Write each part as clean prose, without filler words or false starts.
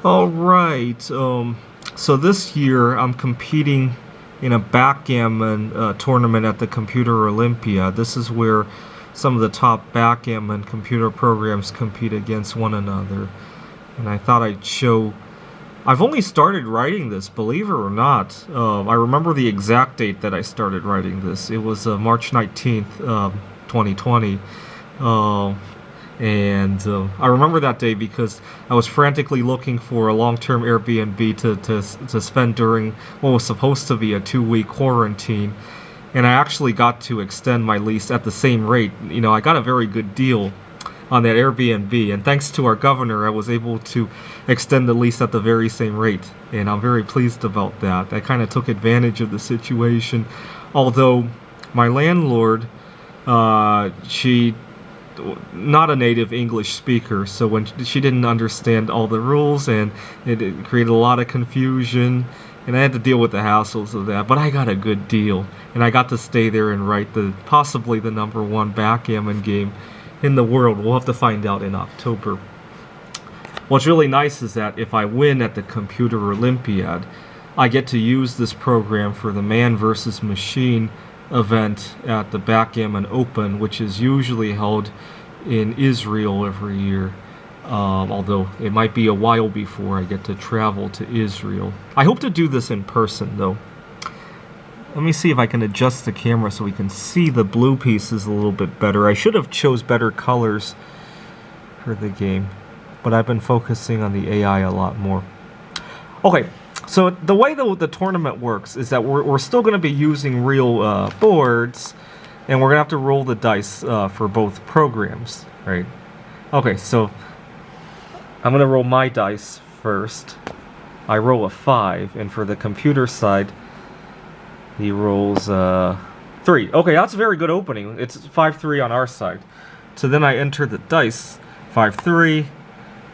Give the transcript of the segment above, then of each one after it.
All right. So this year I'm competing in a backgammon tournament at the Computer Olympia. This is where some of the top backgammon computer programs compete against one another. And I thought I'd show. I've only started writing this, believe it or not. I remember the exact date that I started writing this. It was March 19th, 2020. I remember that day because I was frantically looking for a long-term Airbnb to spend during what was supposed to be a 2-week quarantine. And I actually got to extend my lease at the same rate. You know, I got a very good deal on that Airbnb, and thanks to our governor, I was able to extend the lease at the very same rate, and I'm very pleased about that. I kind of took advantage of the situation, although my landlord, she not a native English speaker, so when she didn't understand all the rules, and it created a lot of confusion, and I had to deal with the hassles of that. But I got a good deal, and I got to stay there and write possibly the #1 backgammon game in the world. We'll have to find out in October. What's really nice is that if I win at the Computer Olympiad, I get to use this program for the man versus machine event at the Backgammon Open, which is usually held in Israel every year. Although it might be a while before I get to travel to Israel. I hope to do this in person, though. Let me see if I can adjust the camera so we can see the blue pieces a little bit better. I should have chose better colors for the game, but I've been focusing on the AI a lot more. Okay, so the way the tournament works is that we're still going to be using real boards, and we're going to have to roll the dice for both programs, right? Okay, so I'm going to roll my dice first. I roll a 5, and for the computer side, he rolls 3. Okay, that's a very good opening. It's 5-3 on our side. So then I enter the dice, 5-3,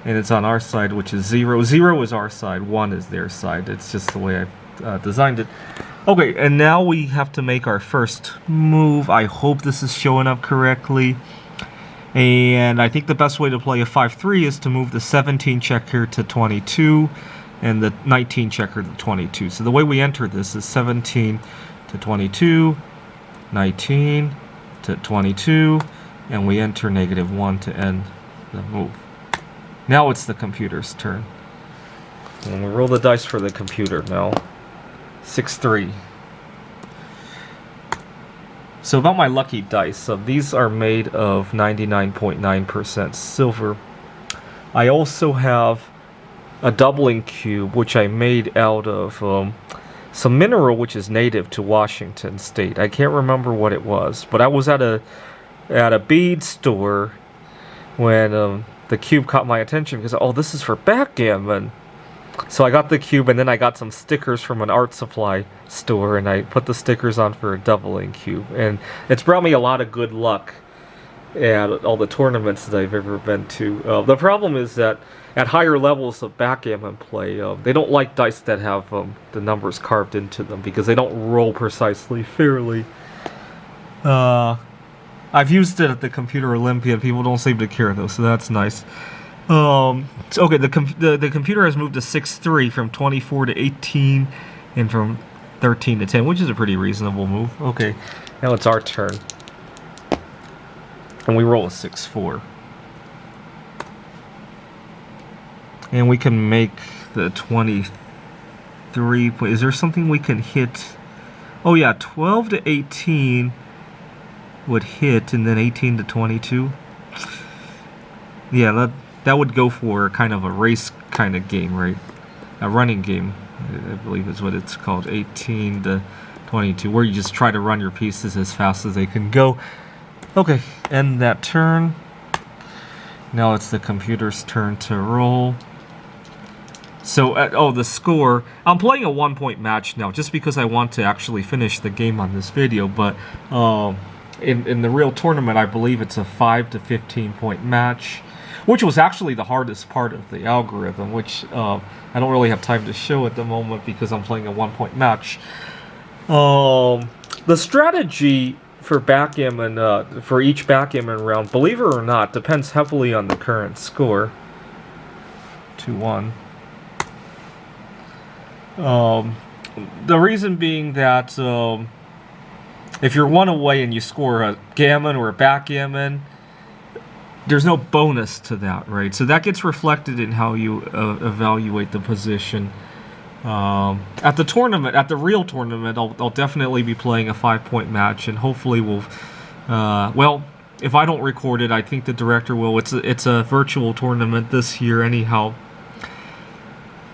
and it's on our side, which is 0. 0 is our side, 1 is their side. It's just the way I've designed it. Okay, and now we have to make our first move. I hope this is showing up correctly. And I think the best way to play a 5-3 is to move the 17 checker to 22 and the 19 checker to 22. So the way we enter this is 17 to 22, 19 to 22, and we enter -1 to end the move. Now it's the computer's turn. And we roll the dice for the computer now. 6-3. So about my lucky dice, these are made of 99.9% silver. I also have a doubling cube, which I made out of some mineral which is native to Washington State. I can't remember what it was, but I was at a bead store when the cube caught my attention because, oh, this is for backgammon. So I got the cube, and then I got some stickers from an art supply store, and I put the stickers on for a doubling cube. And it's brought me a lot of good luck at all the tournaments that I've ever been to. The problem is that at higher levels of backgammon play, they don't like dice that have the numbers carved into them because they don't roll precisely fairly. I've used it at the Computer Olympia. People don't seem to care, though, so that's nice. Okay, the computer has moved to 6-3 from 24 to 18 and from 13 to 10, which is a pretty reasonable move. Okay, now it's our turn. And we roll a 6-4. And we can make the 23. Is there something we can hit? Oh yeah, 12 to 18 would hit, and then 18 to 22. Yeah, that would go for kind of a race kind of game, right? A running game, I believe is what it's called. 18 to 22, where you just try to run your pieces as fast as they can go. Okay, end that turn. Now it's the computer's turn to roll. So, the score. I'm playing a 1-point match now, just because I want to actually finish the game on this video. But in the real tournament, I believe it's a 5 to 15 point match, which was actually the hardest part of the algorithm, which I don't really have time to show at the moment because I'm playing a 1-point match. The strategy for backgammon, for each backgammon round, believe it or not, depends heavily on the current score. 2-1. Um, the reason being that if you're one away and you score a gammon or a backgammon, there's no bonus to that, right? So that gets reflected in how you evaluate the position. At the tournament, at the real tournament, I'll definitely be playing a 5-point match, and hopefully we'll, well, if I don't record it, I think the director will. It's a virtual tournament this year, anyhow.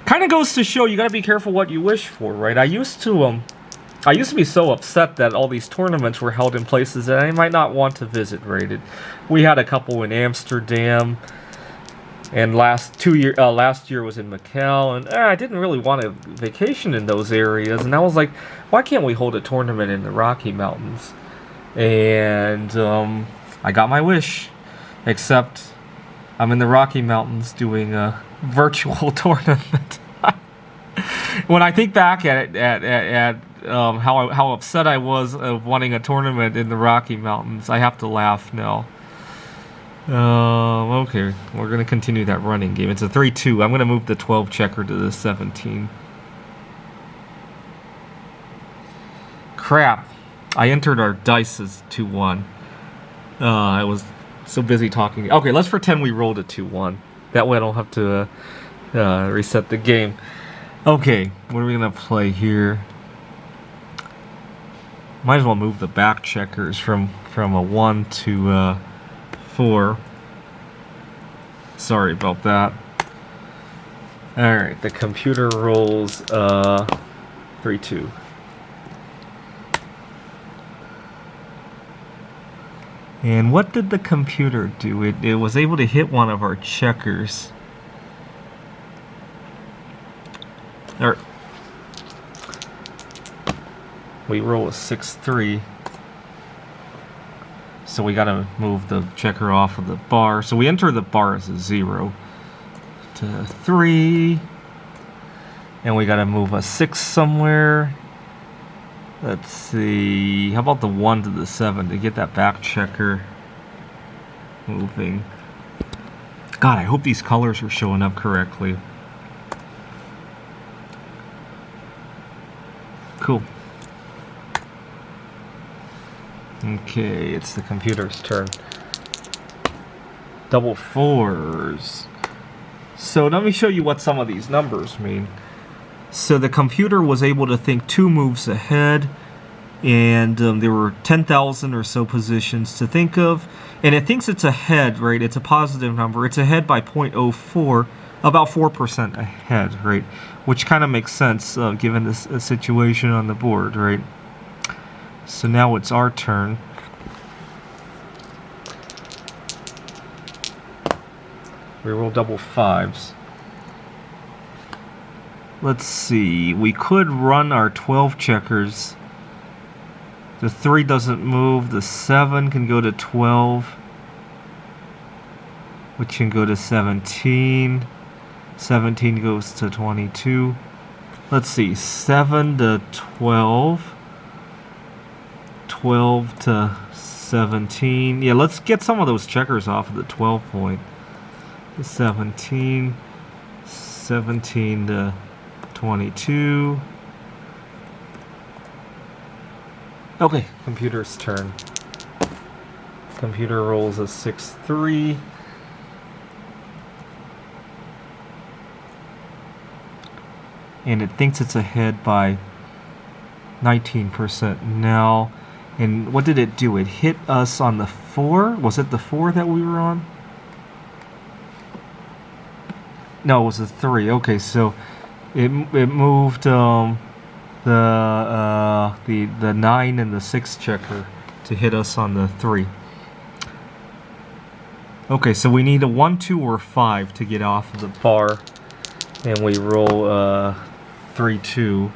Kind of goes to show you got to be careful what you wish for, right? I used to be so upset that all these tournaments were held in places that I might not want to visit, right? We had a couple in Amsterdam, and last year was in Macau, and I didn't really want a vacation in those areas, and I was like, why can't we hold a tournament in the Rocky Mountains? And I got my wish, except I'm in the Rocky Mountains doing a virtual tournament. When I think back at how upset I was of wanting a tournament in the Rocky Mountains, I have to laugh now. Okay, we're gonna continue that running game. It's a 3-2. I'm gonna move the 12 checker to the 17. Crap! I entered our dice as 2-1. I was so busy talking. Okay, let's pretend we rolled a 2-1. That way I don't have to reset the game. Okay, what are we gonna play here? Might as well move the back checkers from a 1 to 4. Sorry about that. Alright, the computer rolls 3-2. And what did the computer do? It was able to hit one of our checkers. We roll a 6-3. So we gotta move the checker off of the bar. So we enter the bar as a 0 to 3. And we gotta move a 6 somewhere. Let's see. How about the 1 to the 7 to get that back checker moving? God, I hope these colors are showing up correctly. Cool. Okay, it's the computer's turn. Double 4s. So let me show you what some of these numbers mean. So the computer was able to think 2 moves ahead, and there were 10,000 or so positions to think of, and it thinks it's ahead, right? It's a positive number. It's ahead by 0.04, about 4% ahead, right? Which kind of makes sense given this situation on the board, right? So now it's our turn. We roll double 5s. Let's see. We could run our 12 checkers. The 3 doesn't move. The 7 can go to 12, which can go to 17. 17 goes to 22. Let's see. 7 to 12. 12 to 17. Yeah, let's get some of those checkers off of the 12 point. The 17. 17 to 22. Okay, computer's turn. Computer rolls a 6-3. And it thinks it's ahead by 19% now. And what did it do? It hit us on the 4? Was it the 4 that we were on? No, it was a 3. Okay, so it moved the 9 and the 6 checker to hit us on the 3. Okay, so we need a 1, 2, or 5 to get off of the bar, and we roll 3-2.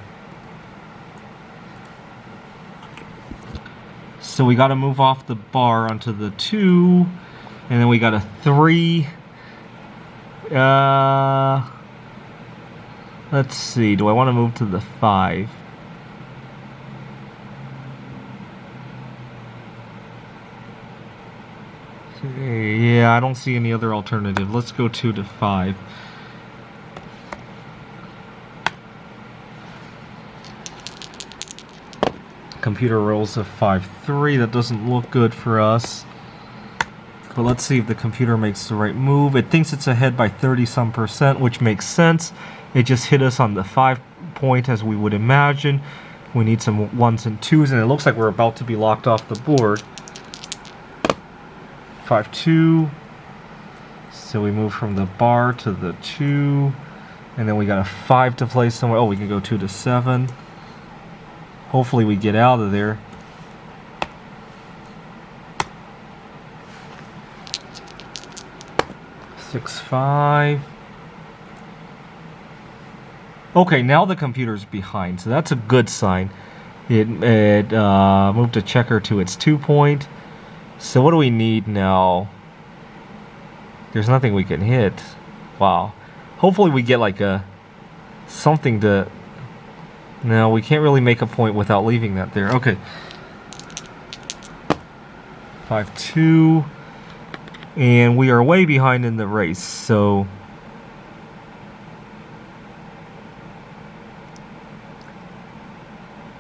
So we got to move off the bar onto the 2, and then we got a 3. Let's see. Do I want to move to the 5? Yeah, I don't see any other alternative. Let's go 2 to 5. computer rolls a 5-3. That doesn't look good for us. But let's see if the computer makes the right move. It thinks it's ahead by 30-some%, which makes sense. It just hit us on the 5 point as we would imagine. We need some 1s and 2s, and it looks like we're about to be locked off the board. 5-2. So we move from the bar to the 2. And then we got a 5 to play somewhere. Oh, we can go 2 to 7. Hopefully we get out of there. Six, 5. Okay, now the computer's behind, so that's a good sign. It moved a checker to its 2 point. So what do we need now? There's nothing we can hit. Wow. Hopefully we get like something to... No, we can't really make a point without leaving that there. Okay. 5-2. And we are way behind in the race, so...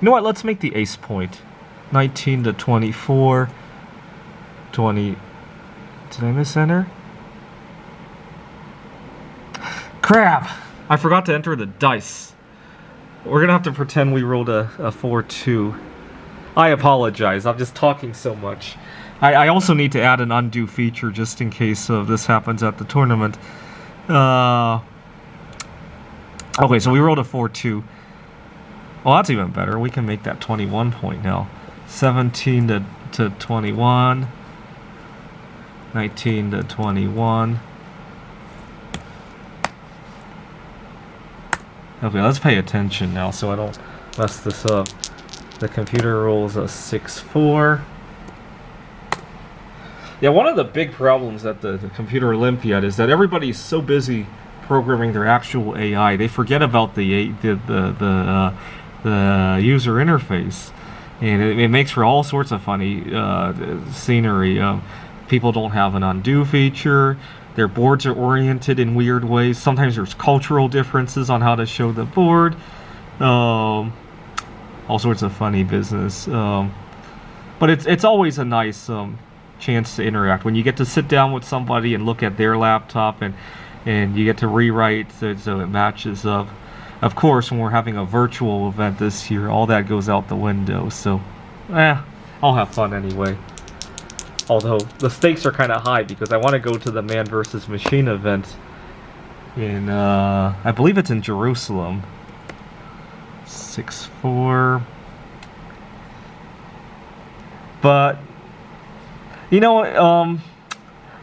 You know what, let's make the ace point. 19 to 24. 20... Did I miss enter? Crap! I forgot to enter the dice. We're gonna have to pretend we rolled a 4-2. I apologize, I'm just talking so much. I also need to add an undo feature just in case this happens at the tournament. Okay, so we rolled a 4-2. Well, that's even better. We can make that 21 point now. 17 to 21. 19 to 21. Okay, let's pay attention now so I don't mess this up. The computer rolls a 6-4. Yeah, one of the big problems at the Computer Olympiad is that everybody's so busy programming their actual AI, they forget about the user interface, and it makes for all sorts of funny scenery. People don't have an undo feature. Their boards are oriented in weird ways. Sometimes there's cultural differences on how to show the board. All sorts of funny business. But it's always a nice chance to interact when you get to sit down with somebody and look at their laptop and you get to rewrite so it matches up. Of course, when we're having a virtual event this year, all that goes out the window. So, I'll have fun anyway. Although the stakes are kind of high because I want to go to the Man vs. Machine event in I believe it's in Jerusalem. 6-4. But you know,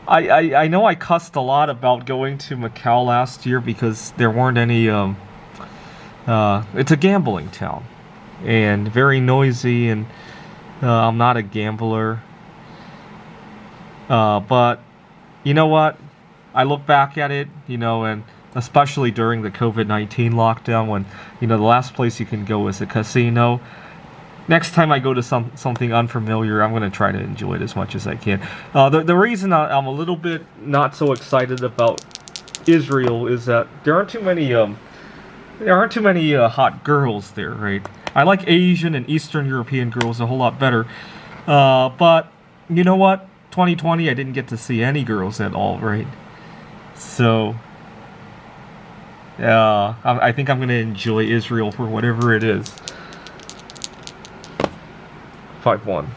I know I cussed a lot about going to Macau last year because there weren't any. It's a gambling town and very noisy, and I'm not a gambler. But you know what? I look back at it, and especially during the COVID-19 lockdown, when the last place you can go is a casino. Next time I go to something unfamiliar, I'm going to try to enjoy it as much as I can. The reason I'm a little bit not so excited about Israel is that there aren't too many hot girls there, right? I like Asian and Eastern European girls a whole lot better. But you know what? 2020, I didn't get to see any girls at all, right? So, I think I'm going to enjoy Israel for whatever it is. 5-1.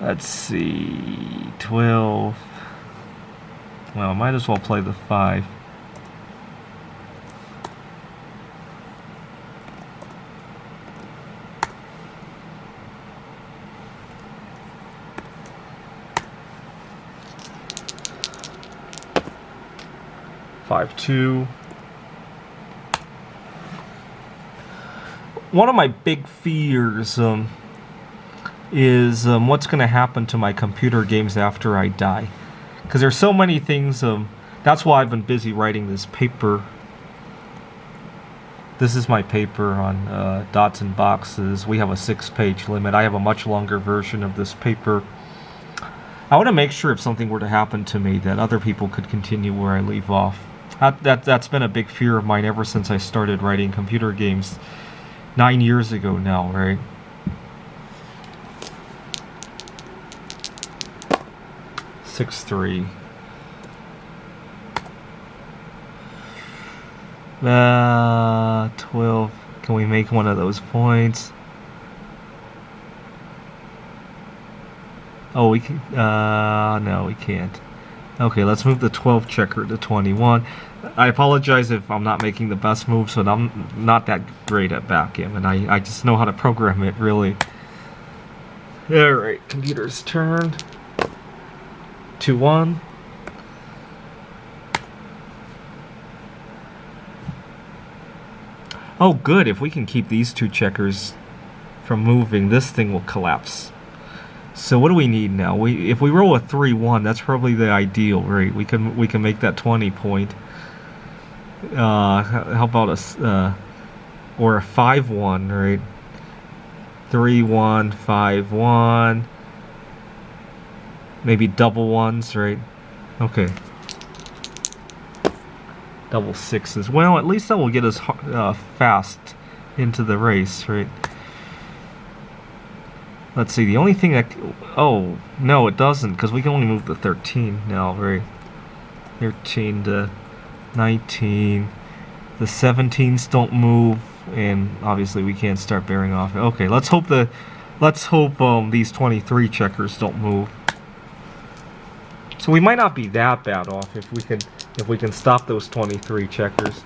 Let's see, 12. Well, might as well play the 5. Two. One of my big fears is what's going to happen to my computer games after I die, because there's so many things. That's why I've been busy writing this paper. This is my paper on dots and boxes. We have a 6-page limit. I have a much longer version of this paper. I want to make sure if something were to happen to me that other people could continue where I leave off. That's been a big fear of mine ever since I started writing computer games 9 years ago now, right? Six three. 12. Can we make one of those points? Oh, we can. No, we can't. Okay, let's move the 12 checker to 21. I apologize if I'm not making the best moves, but I'm not that great at backgammon. I just know how to program it, really. Alright, computer's turn. 2-1. Oh, good. If we can keep these two checkers from moving, this thing will collapse. So what do we need now? If we roll a 3-1, that's probably the ideal, right? We can make that 20 point. How about or a 5-1, right? 3-1, 5-1. Maybe double ones, right? Okay. Double sixes. Well, at least that will get us fast into the race, right? Let's see, the only thing that... Oh, no, it doesn't, because we can only move the 13 now, right? 13 to 19. The 17s don't move, and obviously we can't start bearing off. Okay, let's hope these 23 checkers don't move. So we might not be that bad off if we can stop those 23 checkers.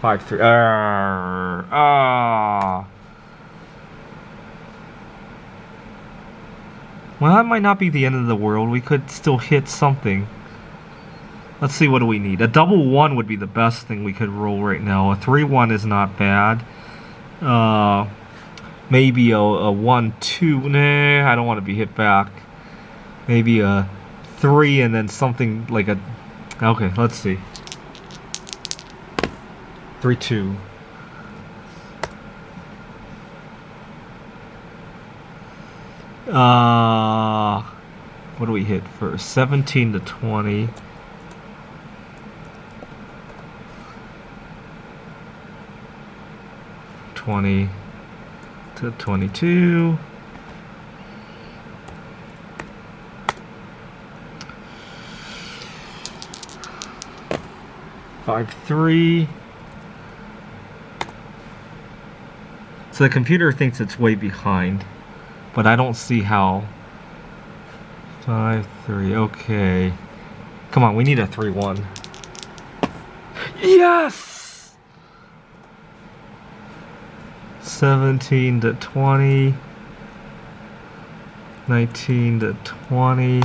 5-3. Well, that might not be the end of the world. We could still hit something. Let's see, what do we need? A double 1 would be the best thing we could roll right now. A 3-1 is not bad. Maybe a 1-2. Nah, I don't want to be hit back. Maybe a 3 and then something like a... Okay, let's see. 3-2. What do we hit first? 17 to 20. 20 to 22. 5-3. So the computer thinks it's way behind, but I don't see how. 5-3. Okay. Come on, we need a 3-1. Yes! 17 to 20. 19 to 20.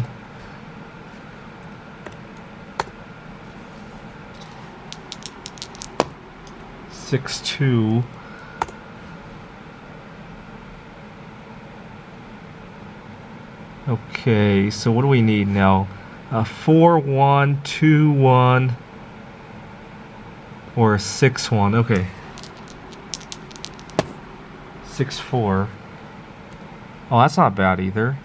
Six two. Okay, so what do we need now? 4-1, 2-1, or a 6-1. Okay. 6-4. Oh, that's not bad either.